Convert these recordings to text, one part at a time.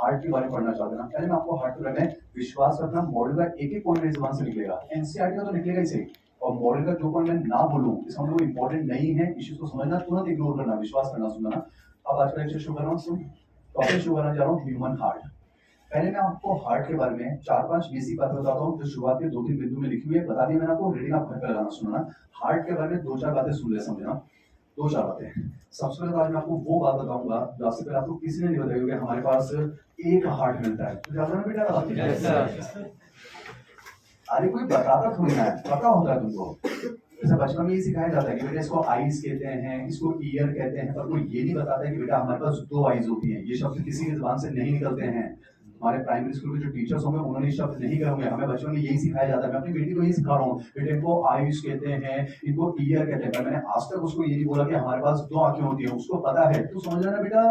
Heart के बारे में पढ़ना चाहते हैं ना, पहले मैं आपको हार्ट के बारे में विश्वास रखना, मॉडल का एक एक पॉइंट मेरी जुबान से निकलेगा, एनसीईआरटी का तो निकलेगा ही सही, और मॉडल का जो पॉइंट मैं ना बोलूं इसका मतलब इंपॉर्टेंट नहीं है, इश्यूज को समझना, तुरंत इग्नोर करना, विश्वास करना, सुनना। अब आज का लेक्चर शुरू कर रहा हूँ, टॉपिक शुरू करना चाह रहा हूँ ह्यूमन हार्ट। पहले मैं आपको हार्ट के बारे में 4-5 बेसिक बातें बताता हूँ जो शुरुआत के 2-3 बिंदु में लिखी हुई है, बता दिया मैंने आपको, रीडिंग आप घर पे लगाना, सुनना। हार्ट के बारे में 2-4 बातें सुन ले, समझना, 2-4 बातें। सबसे पहले आज मैं आपको वो बात बताऊंगा जो आपसे पहले आपको किसी ने नहीं बताई होगी, हमारे पास एक हार्ट मिलता है, तो जाना बेटा। अरे कोई बताता थोड़ी ना है, पता होता है तुमको। जैसे बचपन में ये सिखाया जाता है कि बेटा इसको आईज कहते हैं, इसको ईयर कहते हैं, पर कोई ये नहीं बताता है कि बेटा हमारे पास 2 आईज होती हैं। ये शब्द किसी की जुबान से नहीं निकलते हैं, हमारे प्राइमरी स्कूल के जो टीचर्स होंगे उन्होंने शब्द नहीं कहे होंगे, हमें बच्चों में यही सिखाया जाता है। मैं अपनी बेटी को यही सिखा रहा हूँ, बेटे इनको आयुष कहते हैं, इनको ईयर कहते हैं, पर मैंने आज तक उसको ये नहीं बोला कि हमारे पास 2 आंखें होती हैं, उसको पता है। तू समझ रहा है बेटा?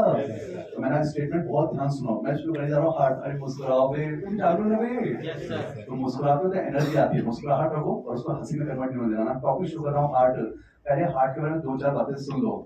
तो मैंने स्टेटमेंट बहुत ध्यान सुनो, मैं शुरू करने जा रहा हूँ हार्ट। अरे मुस्कुराओ बे, तुम जागरूक ना बे, तो मुस्कुराते हो तो एनर्जी आती है, मुस्कुराहट रखो और उसको हंसी में कन्वर्ट नहीं होने देना। टॉपिक शुरू कर रहा हूँ हार्ट। पहले हार्ट के बारे में 2-4 बातें सुन लो।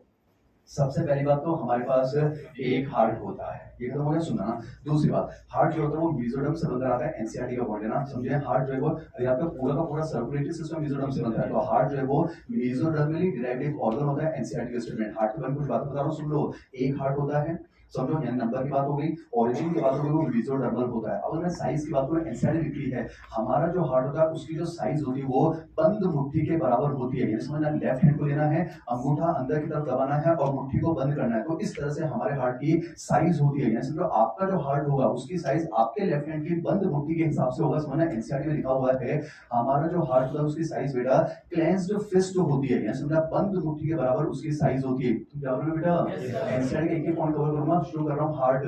सबसे पहली बात तो हमारे पास एक हार्ट होता है, ये खत्म हो गया, सुनना ना। दूसरी बात, हार्ट जो होता है वो मेसोडर्म से बनकर आता है, एनसीईआरटी का पॉइंट है ना, समझे। हार्ट जो है वो आपका पूरा का पूरा सर्कुलेटरी सिस्टम मेसोडर्म से बनता है, तो हार्ट जो है वो मेसोडर्मली डिराइव्ड एक ऑर्गन होता है। एनसीईआरटी का स्टेटमेंट हार्ट के बारे में कुछ बात बता रहा हूँ, सुन लो। एक हार्ट होता है, समझो, यानी नंबर की बात हो गई। ओरिजिन की बात हो गई, वो मेसोडर्मल होता है। अगर मैं साइज की बात करूं, एनसीईआरटी लिखी है हमारा जो हार्ट होता है उसकी जो साइज होती है वो बंद मुट्ठी के बराबर होती है। ये समझना, लेफ्ट हैंड को लेना है, अंगूठा अंदर की तरफ दबाना है और मुट्ठी को बंद करना है, तो इस तरह से हमारे हार्ट की साइज होती है। यानी समझो आपका जो हार्ट होगा उसकी साइज आपके लेफ्ट हैंड की बंद मुट्ठी के हिसाब से होगा, समझना। एनसीईआरटी में लिखा हुआ है हमारा जो हार्ट होता है उसकी साइज बेटा क्लेंस्ड फिस्ट होती है, यानी समझा बंद मुट्ठी के बराबर उसकी साइज होती है। तुम क्या बोल रहे हो बेटा? एनसीईआरटी के एक पॉइंट कवर करूंगा, शुरू कर रहा हूँ हार्ट।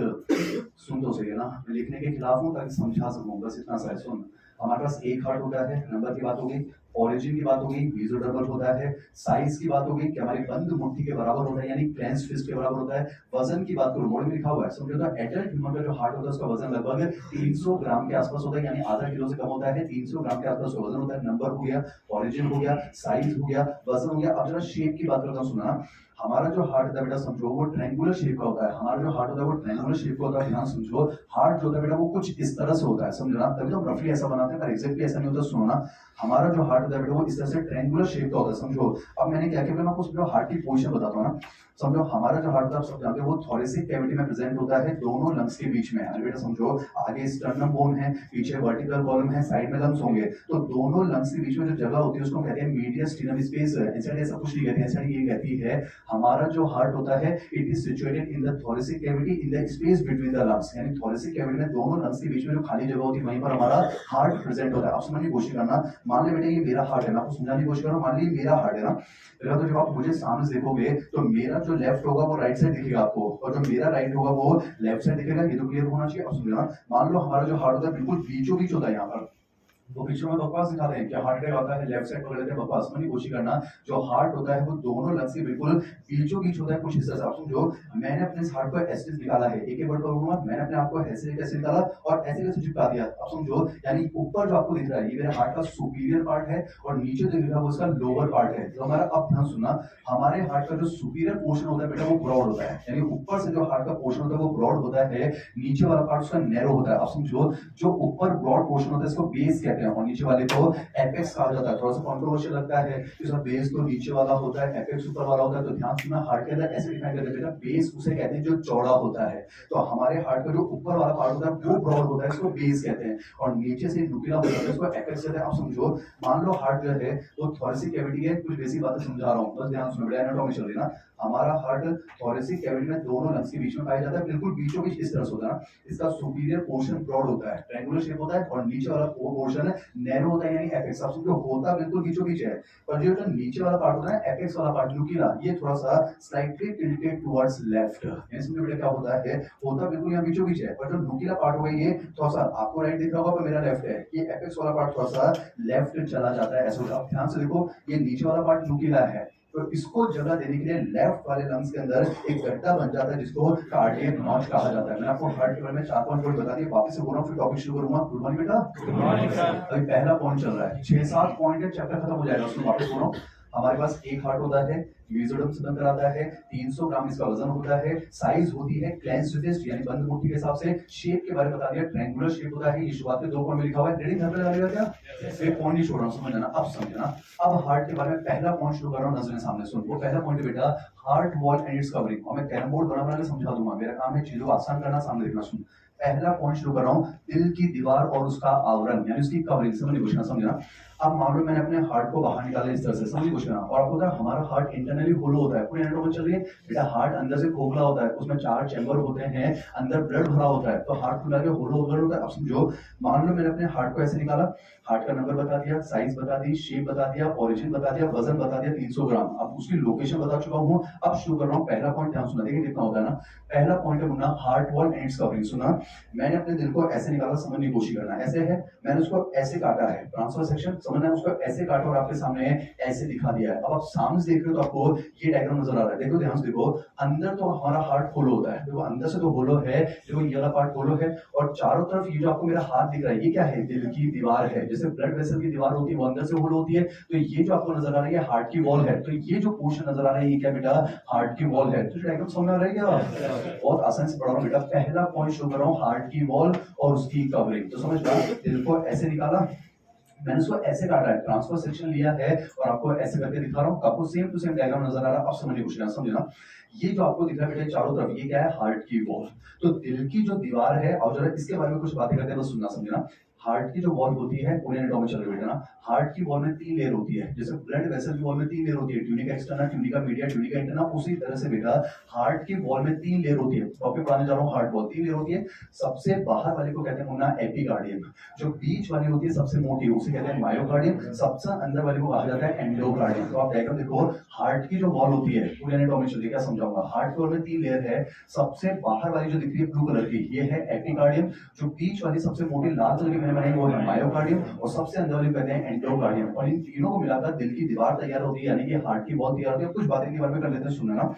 सुन तो सही है ना, मैं लिखने के खिलाफ हूं ताकि समझा सकूं, बस इतना सा है। सुन, हमारे पास एक हार्ट होता है, नंबर की बात हो गई, ओरिजिन की बात हो गई, मेसोडर्मल होता है, साइज की बात हो गई कि हमारी बंद मुट्ठी के बराबर होता है, यानी क्लेंस्ड फिस्ट के बराबर होता है। वजन की बात करूं, मॉडल में लिखा हुआ है, समझो तो एडल्ट ह्यूमन का जो हार्ट होता है उसका वजन लगभग 300 ग्राम के आसपास होता है, यानी आधा किलो से कम होता है, 300 ग्राम के आसपास वजन होता है। नंबर हो गया, ओरिजिन हो गया, साइज हो गया, वजन हो गया। अब जरा शेप की बात करता हूं, सुना। हमारा जो हार्ट होता है बेटा, समझो वो ट्रायंगुलर शेप का होता है। हमारा जो हार्ट होता है वो ट्रायंगुलर शेप का होता है, ध्यान समझो। हार्ट जो होता है बेटा वो कुछ इस तरह से होता है, समझना, तभी तो रफली ऐसा बनाते हैं, पर एग्जैक्टली ऐसा नहीं होता। सुनो ना, हमारा जो हार्ट होता है बेटा वो इस तरह से ट्रायंगुलर शेप का होता है, समझो। अब मैंने क्या किया, मैं आपको हार्ट की पोजीशन बताता हूँ ना। समझो हमारा जो हार्ट होता है आप सब जानते हो वो थोरेसिक कैविटी में प्रेजेंट होता है, दोनों लंग्स के बीच में। अरे बेटा समझो, आगे स्टर्नम बोन है, पीछे वर्टिकल कॉलम है, साइड में लंग्स होंगे, तो दोनों लंग्स के बीच में जो जगह होती है उसको कहते हैं मीडियस्टिनम स्पेस। एनसीईआरटी ऐसा कुछ नहीं कहती, एनसीईआरटी ये कहती है हमारा जो हार्ट होता है it is situated in the thoracic cavity in the space between the lungs, यानी थोरेसिक कैविटी में दोनों लंग्स के बीच में जो खाली जगह होती है वहीं पर हमारा हार्ट प्रेजेंट होता है। आप समझने की कोशिश करना, मान ले बेटा ये मेरा हार्ट है, मैं आपको समझाने की कोशिश कर रहा हूं, मान लीजिए मेरा हार्ट है ना, तो जब आप मुझे सामने से देखोगे तो मेरा जो लेफ्ट होगा वो राइट साइड दिखेगा आपको, और जो मेरा राइट होगा वो लेफ्ट साइड दिखेगा। ये तो क्लियर होना चाहिए। अब समझना, मान लो हमारा जो हार्ट होता है बिल्कुल बीचों बीच होता है, यहाँ पर वो पीछे में बकवास दिखाते हैं, क्या हार्ट अटैक आता है लेफ्ट साइड पकड़ लेते हैं, बकवास समझने की कोशिश करना। जो हार्ट होता है वो दोनों लंग्स के बिल्कुल बीचों बीच होता है, कुछ हिस्सा से। आप समझो, मैंने अपने हार्ट को ऐसे निकाला है, एक एक वर्ड करूंगा, मैंने अपने आप को ऐसे कैसे निकाला और ऐसे कैसे चिपका दिया। आप समझो, यानी ऊपर जो आपको दिख रहा है ये मेरे हार्ट का सुपीरियर पार्ट है, और नीचे जो दिख रहा है वो उसका लोअर पार्ट है। तो हमारा, अब ध्यान सुनना, हमारे हार्ट का जो सुपीरियर पोर्शन होता है बेटा वो ब्रॉड होता है, यानी ऊपर से जो हार्ट का पोर्शन होता है वो ब्रॉड होता है, नीचे वाला पार्ट उसका नैरो होता है। आप समझो, जो ऊपर ब्रॉड पोर्शन होता है इसको बेस कहते हैं, और नीचे वाले को एपेक्स कहा जाता है। थोड़ा सा कंट्रोवर्शियल लगता है, इसका बेस तो नीचे वाला होता है, एपेक्स ऊपर वाला होता है। तो ध्यान सुनना, हार्ट के अंदर ऐसे डिफाइन करते हैं, बेस उसे कहते हैं जो चौड़ा होता है। तो हमारे हार्ट का जो ऊपर वाला पार्ट होता है वो ब्रॉड होता है, इसको बेस कहते हैं, और नीचे से नुकीला होता है इसको एपेक्स कहते हैं। आप समझो, मान लो हार्ट जो है वो थोरेसिक कैविटी है, कुछ बेसिक बातें समझा रहा हूं, बस ध्यान सुनो, बड़ा एनाटॉमी चल रही है ना। हमारा हार्ट थोरेसिक कैविटी में दोनों लंग्स के बीच में पाया जाता है, बिल्कुल बीचों बीच इस तरह से होता है। इसका सुपीरियर पोर्शन ब्रॉड होता है, ट्रायंगुलर शेप होता है, और नीचे वाला वो पोर्शन नैरो होता है, यानी एपेक्स। आप समझो, होता बिल्कुल बीचों बीच है, पर जो नीचे वाला पार्ट होता है एपेक्स वाला पार्ट नुकीला, ये थोड़ा सा स्लाइटली टिल्टेड टुवर्ड्स लेफ्ट। यानी समझो बेटा क्या होता है, होता बिल्कुल यहाँ बीचों बीच है, पर जो नुकीला पार्ट होगा ये थोड़ा सा आपको राइट दिख रहा होगा, पर मेरा लेफ्ट है, ये एपेक्स वाला पार्ट थोड़ा सा लेफ्ट चला जाता है, ऐसा होता है। ध्यान से देखो, ये नीचे वाला पार्ट नुकीला है, तो इसको जगह देने के लिए लेफ्ट वाले लंग्स के अंदर एक गड्ढा बन जाता है जिसको कार्डियक नॉच कहा जाता है। मैंने आपको हार्ट के बारे में 4 पॉइंट बता दिए, वापस से बोल रहा हूं, फिर टॉपिक शुरू करूंगा। गुड मॉर्निंग बेटा। Good morning sir. अभी पहला पॉइंट चल रहा है, 6-7 पॉइंट है, चैप्टर खत्म हो जाएगा, उसको वापस बोल रहा हूं। हमारे पास एक हार्ट होता है, मीजोरम से बनकर आता है, 300 ग्राम इसका वजन होता है, साइज होती है क्लेंस्ड फिस्ट यानी बंद मुट्ठी के हिसाब से, शेप के बारे में बता दिया ट्रायंगुलर शेप होता है, ये शुरुआत में 2 पॉइंट में लिखा हुआ है, रीडिंग घर पे लगा लिया क्या? एक पॉइंट नहीं छोड़ रहा हूं, समझना अब समझना। अब हार्ट के बारे में पहला पॉइंट शुरू कर रहा हूं, नजरें सामने सुन। वो पहला पॉइंट है बेटा heart wall and it's covering, और मैं कैरम बोर्ड बना बना के समझा दूंगा, मेरा काम है चीजों को आसान करना, सामने देखना। सुन, पहला पॉइंट शुरू कर रहा हूं, दिल की दीवार और उसका आवरण यानी उसकी कवरिंग, समझ पूछना समझना। अब मान लो मैंने अपने हार्ट को बाहर निकाला इस तरह से, समझ पूछना। और आपको पता है हमारा हार्ट इंटरनली होलो होता है, पूरी एनाटॉमी चल रही है बेटा, हार्ट अंदर से खोखला होता है, उसमें 4 चैम्बर होते हैं, अंदर ब्लड भरा होता है, तो हार्ट खुला के होलो होता है। अब समझो, मान लो मैंने अपने हार्ट को ऐसे निकाला, हार्ट का नंबर बता दिया, साइज बता दी, शेप बता दिया, ओरिजिन बता दिया, वजन बता दिया 300 ग्राम, अब उसकी लोकेशन बता चुका हूं। अब शुरू कर रहा हूं, पहला पॉइंट ध्यान सुना, देखिए कितना होता है ना। पहला पॉइंट है Munna heart wall ends covering. सुना, मैंने अपने दिल को ऐसे निकाला, समझने की कोशिश करना, ऐसे है, मैंने उसको ऐसे काटा है, ट्रांसफर सेक्शन समझना है, उसको ऐसे काटा और आपके सामने ऐसे दिखा दिया है। अब आप सामने देख रहे हो तो आपको ये डायग्राम नजर आ रहा है, देखो ध्यान से देखो, अंदर तो हमारा हार्ट होलो होता है, देखो अंदर से तो होलो है, देखो ये वाला पार्ट होलो है, और चारों तरफ ये जो आपको मेरा हाथ दिख रहा है, ये क्या है? दिल की दीवार है। जैसे ब्लड वेसल की दीवार होती है वो अंदर से होलो होती है, तो ये जो आपको नजर आ रहा है ये हार्ट की वॉल है, तो ये जो पोर्शन नजर आ रहा है ये क्या बेटा? हार्ट की वॉल है। तो डायग्राम समझ आ रहा है क्या? बहुत आसान से पढ़ा रहा हूं बेटा, पहला पॉइंट शुरू कर रहा हूं हार्ट की वॉल और उसकी कवरिंग। तो समझ रहा, दिल को ऐसे निकाला, मैंने उसको ऐसे काटा है, ट्रांसफर सेक्शन लिया है और आपको ऐसे करके दिखा रहा हूं, आपको सेम टू सेम डायग्राम नजर आ रहा है। अब समझने की कोशिश करना, समझना। ये जो आपको दिख रहा है बेटा चारों तरफ, ये क्या है? हार्ट की वॉल। तो दिल की जो दीवार है, और जरा इसके बारे में कुछ बातें करते हैं, बस सुनना समझना। हार्ट की जो वॉल होती है, पूरे एनाटॉमी चल रही है ना, हार्ट की वॉल में 3 लेयर होती है, जैसे ब्लड वेसल की वॉल में 3 लेयर होती है, tunica external, tunica media, tunica interna, उसी तरह से बेटा हार्ट की वॉल में 3 लेयर होती है। टॉपिक पढ़ाने जा रहा हूं, हार्ट वॉल 3 लेयर होती है। सबसे बाहर वाले को कहते हैं मुन्ना एपिकार्डियम, जो बीच वाली होती है सबसे मोटी, उसे कहते हैं मायोकार्डियम, सबसे अंदर वाले को कहा जाता है एंडोकार्डियम। तो आप डायग्राम देखो, हार्ट की जो वॉल होती है, पूरी एनाटॉमी चल रही है, क्या समझाऊंगा। हार्ट की वॉल में 3 लेयर है, सबसे बाहर वाली जो दिख रही है ब्लू कलर की, ये है एपिकार्डियम, जो बीच वाली सबसे मोटी लाल कलर की मैंने बनाई वो है मायोकार्डियम, और सबसे अंदर वाली कहते हैं एंडोकार्डियम। और इन तीनों को मिलाकर दिल की दीवार तैयार होती है, यानी कि हार्ट की वॉल तैयार होती है। कुछ बातें के बारे में कर लेते हैं, सुनना।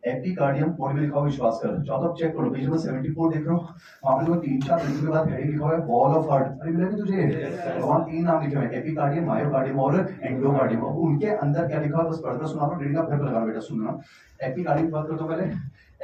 एपिकार्डियम बॉडी में लिखा हुआ, विश्वास कर, चाहो तो आप चेक करो, पेज नंबर 74 देख रहा हूँ, वहां पे 3-4 दिन के बाद हेडिंग लिखा हुआ है वॉल ऑफ हार्ट, अरे मिलेगा तुझे, वहां 3 नाम लिखे हुए हैं, एपिकार्डियम, मायोकार्डियम और एंडोकार्डियम। उनके अंदर क्या लिखा है बस पढ़कर सुना रहा हूं, रीडिंग आप घर पे लगाना बेटा, सुनना। एपिकार्डियम की बात करते हो पहले।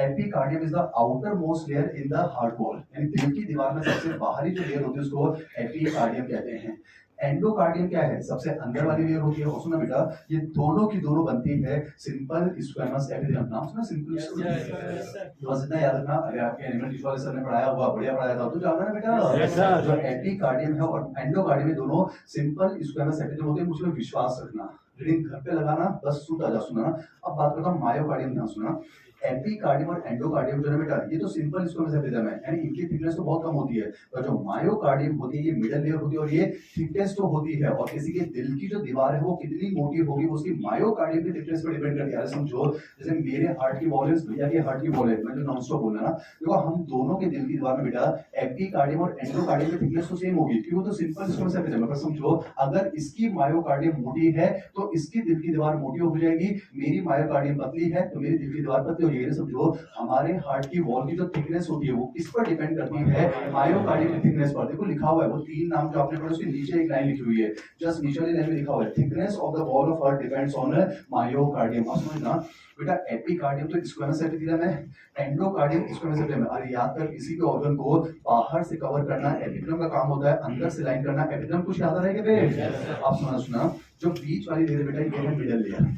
Epicardium is the outer most layer in the heart wall, यानी दिल की दीवार में सबसे बाहरी जो लेयर होती है उसको एपिकार्डियम कहते हैं। एंडोकार्डियम क्या है? सबसे अंदर वाली लेयर होती है। और सुना बेटा, ये दोनों की दोनों बनती है सिंपल स्क्वैमस एपिथेलियम। नाम सुना सिंपल स्क्वैमस? बस इतना याद रखना, अगर आपके एनिमल टिश्यू वाले सर ने पढ़ाया हुआ, बढ़िया पढ़ाया था, तो जानना ना बेटा। जो एपिकार्डियम है और एंडोकार्डियम में दोनों सिंपल स्क्वैमस एपिथेलियम होते हैं, मुझे विश्वास रखना, रीडिंग घर पे लगाना, बस सुनता जा, सुना। अब बात करता हूं मायोकार्डियम, ध्यान सुना। एपिकार्डियम और एंडोकार्डियम जो है बेटा, ये तो सिंपल स्क्वैमस एपिथेलियम है, यानी इनकी थिकनेस तो बहुत कम होती है, पर जो मायोकार्डियम होती है ये मिडल लेयर होती है, और ये थिकनेस तो होती है। और किसी के दिल की जो दीवार है वो कितनी मोटी होगी वो उसकी मायोकार्डियम की थिकनेस पर डिपेंड करती है। समझो, जैसे मेरे हार्ट की वॉल है, भैया की हार्ट की वॉल है, मैं जो नॉन स्टॉप बोल रहा ना, देखो हम दोनों के दिल की दीवार में बेटा एपिकार्डियम और एंडोकार्डियम की थिकनेस तो सेम होगी, क्योंकि वो तो सिंपल स्क्वैमस एपिथेलियम है। पर समझो, अगर इसकी मायोकार्डियम मोटी है तो इसकी दिल की दीवार मोटी हो जाएगी, मेरी मायोकार्डियम पतली है तो मेरी दिल की दीवार पतली हो जाएगी। समझो, हमारे हार्ट की वॉल की जो थिकनेस होती है वो किस पर डिपेंड करती है? मायोकार्डियम की थिकनेस पर। देखो लिखा हुआ है, वो 3 नाम जो आपने पढ़े उसके नीचे एक लाइन लिखी हुई है, जस्ट नीचे वाली लाइन में लिखा हुआ है, thickness of the wall of heart depends on myocardium. अब समझना बेटा, एपिकार्डियम तो स्क्वैमस एपिथेलियम है, एंडोकार्डियम स्क्वैमस एपिथेलियम है। अरे याद कर, किसी भी ऑर्गन को बाहर से कवर करना एपिथेलियम का काम होता है, अंदर से लाइन करना एपिथेलियम। कुछ याद आ रहा है क्या? आप सुना, जो बीच वाली लेयर बेटा ये है मिडल लेयर,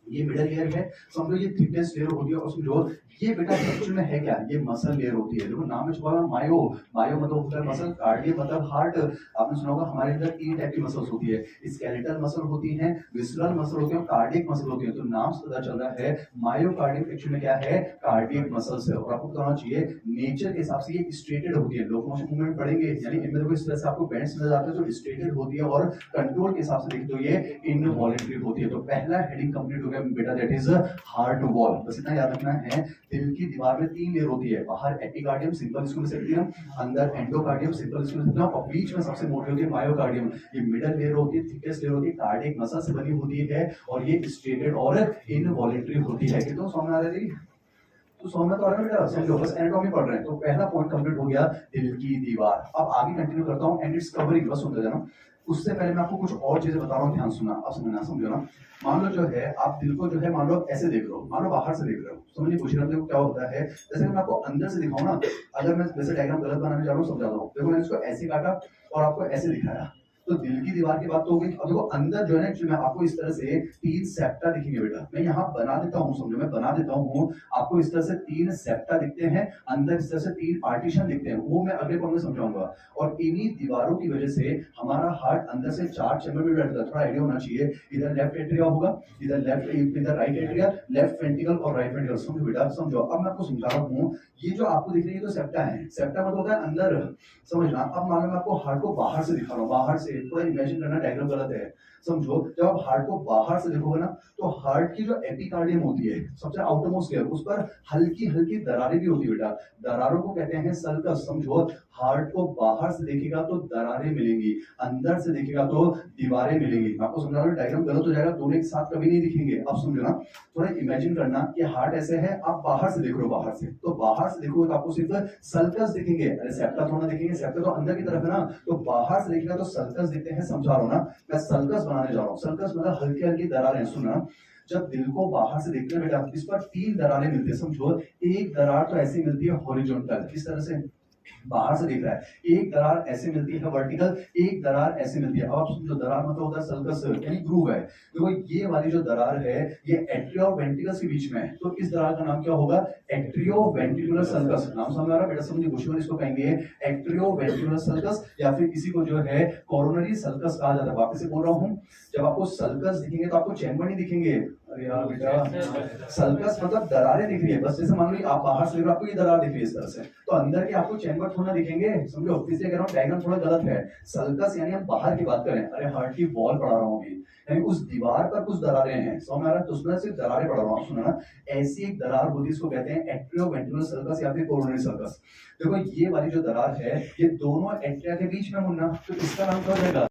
ये मिडल लेयर है, समझो ये थिकनेस लेयर होती है। और समझो ये बेटा एक्चुअल में है क्या? ये मसल लेयर होती है। देखो नाम में छुपा हुआ मायो, मायो मतलब होता है मसल, कार्डियम मतलब हार्ट। आपने सुना होगा हमारे अंदर 3 टाइप की मसल्स होती है, स्केलेटल मसल होती है, विसरल मसल होती है और कार्डियक मसल होती है। तो नाम से पता चल रहा है मायोकार्डियम एक्चुअल में क्या है? कार्डियक मसल्स है। और आपको बताना चाहिए नेचर के हिसाब से ये स्ट्रेटेड होती है, लोकोमोशन मूवमेंट पढ़ेंगे, यानी इनमें देखो इस तरह से आपको बैंड्स नजर आते हैं जो स्ट्रेटेड होती है, और कंट्रोल के हिसाब से देखते हो ये इनवॉलंटरी होती है। तो पहला हेडिंग कंप्लीट हो गया बेटा, दैट इज हार्ट वॉल। बस इतना याद रखना है, दिल की दीवार में 3 लेयर होती है, बाहर एपिकार्डियम सिंपल स्क्वैमस एपिथेलियम, अंदर एंडोकार्डियम सिंपल स्क्वैमस एपिथेलियम, और बीच में सबसे मोटी होती है मायोकार्डियम। ये मिडल लेयर होती है, थिकेस्ट लेयर होती है, कार्डियक मसल से बनी होती है, और ये स्ट्रेटेड और इनवॉलंटरी होती है। कितना समझ आ रहा है? तो समझ तो आ रहा है बेटा, समझो, बस एनाटॉमी पढ़ रहे हैं। तो पहला पॉइंट कंप्लीट हो गया, दिल की दीवार। अब आगे कंटिन्यू करता हूं, एंड इट्स कवरिंग, बस सुनते जाना। उससे पहले मैं आपको कुछ और चीजें बता रहा हूँ, ध्यान सुनना, आप समझना, समझो ना। मान लो जो है आप दिल को जो है मान लो ऐसे देख रहे हो, मान लो बाहर से देख रहे हो, समझिए पूछ रहे हो देखो क्या होता है। जैसे मैं आपको अंदर से दिखाऊं ना, अगर मैं वैसे डायग्राम गलत बनाने जा रहा हूँ समझाता हूँ। देखो मैंने इसको ऐसे काटा और आपको ऐसे दिखाया, तो दिल की दीवार की बात तो हो गई। अब देखो अंदर जो है ना, एक्चुअली मैं आपको इस तरह से 3 सेप्टा दिखेंगे बेटा, मैं यहाँ बना देता हूँ, समझो मैं बना देता हूँ आपको। इस तरह से 3 सेप्टा दिखते हैं अंदर, इस तरह से 3 पार्टीशन दिखते हैं, वो मैं अगले पॉइंट में समझाऊंगा। और इन्हीं दीवारों की वजह से हमारा हार्ट अंदर से 4 चैम्बर में बैठता है, थोड़ा आइडिया होना चाहिए। इधर लेफ्ट एट्रिया होगा, इधर राइट एट्रिया, लेफ्ट वेंट्रिकल और राइट वेंट्रिकल। समझो बेटा समझो, अब मैं आपको समझा रहा हूँ। ये जो आपको दिख रही है तो सेप्टा है, सेप्टा मतलब होता है अंदर, समझना। अब मान लो मैं आपको हार्ट को बाहर से दिखा रहा हूँ, बाहर से थोड़ा इमेजिन करना, डायग्राम गलत है, समझो। जब आप हार्ट को बाहर से देखोगे ना, तो हार्ट की जो एपिकार्डियम होती है, सबसे आउटरमोस्ट लेयर, उस पर हल्की हल्की दरारें भी होती है बेटा, दरारों को कहते हैं सल्कस, समझो। हार्ट को बाहर से देखेगा तो दरारें मिलेंगी, अंदर से देखेगा तो दीवारें मिलेंगी। मैं आपको समझा रहा हूँ, डायग्राम गलत हो जाएगा, दोनों एक साथ कभी नहीं दिखेंगे। आप समझो ना, थोड़ा इमेजिन करना कि हार्ट ऐसे है, आप बाहर से देख रहे हो, बाहर से, तो बाहर से देखोगे तो आपको सिर्फ सल्कस दिखेंगे, अरे सेप्टा थोड़ा दिखेंगे, सेप्टा तो अंदर की तरफ है ना, तो बाहर से देखेगा तो सल्कस दिखते हैं, समझा रहा हूँ ना। मैं सल्कस बनाने जा रहा हूँ, सल्कस मतलब हल्की हल्की दरारें, सुना। जब दिल को बाहर से देखते हैं बेटा, इस पर 3 दरारें मिलती है, समझो। एक दरार तो ऐसी मिलती है हॉरिजॉन्टल, किस तरह से बाहर से देख रहा है, एक दरार ऐसे मिलती है वर्टिकल, एक दरार ऐसे मिलती है। अब आप समझो, दरार मतलब होता है सल्कस यानी ग्रूव है। देखो ये वाली जो दरार है ये एट्रिया और वेंट्रिकल्स के बीच में है, तो इस दरार का नाम क्या होगा, एक्ट्रियो वेंट्रिकुलर सल्कस। नाम समझ आ रहा है बेटा, समझिए बुशिमन इसको कहेंगे एक्ट्रियो वेंट्रिकुलर सल्कस, या फिर किसी को जो है कोरोनरी सल्कस कहा जाता है। वापस से बोल रहा हूँ, जब आपको सल्कस दिखेंगे तो आपको चैम्बर नहीं दिखेंगे। अरे यार बेटा, सल्कस मतलब दरारें दिख रही है, बस जैसे मान लो आप बाहर से आपको ये दरार दिख रही है इस तरह से, तो अंदर के आपको चैम्बर थोड़ा दिखेंगे, समझो। इसलिए कह रहा हूँ डायग्राम थोड़ा गलत है। सल्कस यानी हम बाहर की बात करें, अरे हार्ट की वॉल पढ़ा रहा हूँ अभी, यानी उस दीवार पर कुछ दरारें हैं, समझ में आ रहा है, तो उसमें सिर्फ दरारें पढ़ा रहा हूँ, सुना ना। ऐसी एक दरार होती है, इसको कहते हैं एट्रियो वेंट्रिकुलर सल्कस या फिर कोरोनरी सल्कस। देखो ये वाली जो दरार है, ये दोनों एट्रिया के बीच में मुन्ना, तो इसका नाम क्या हो जाएगा,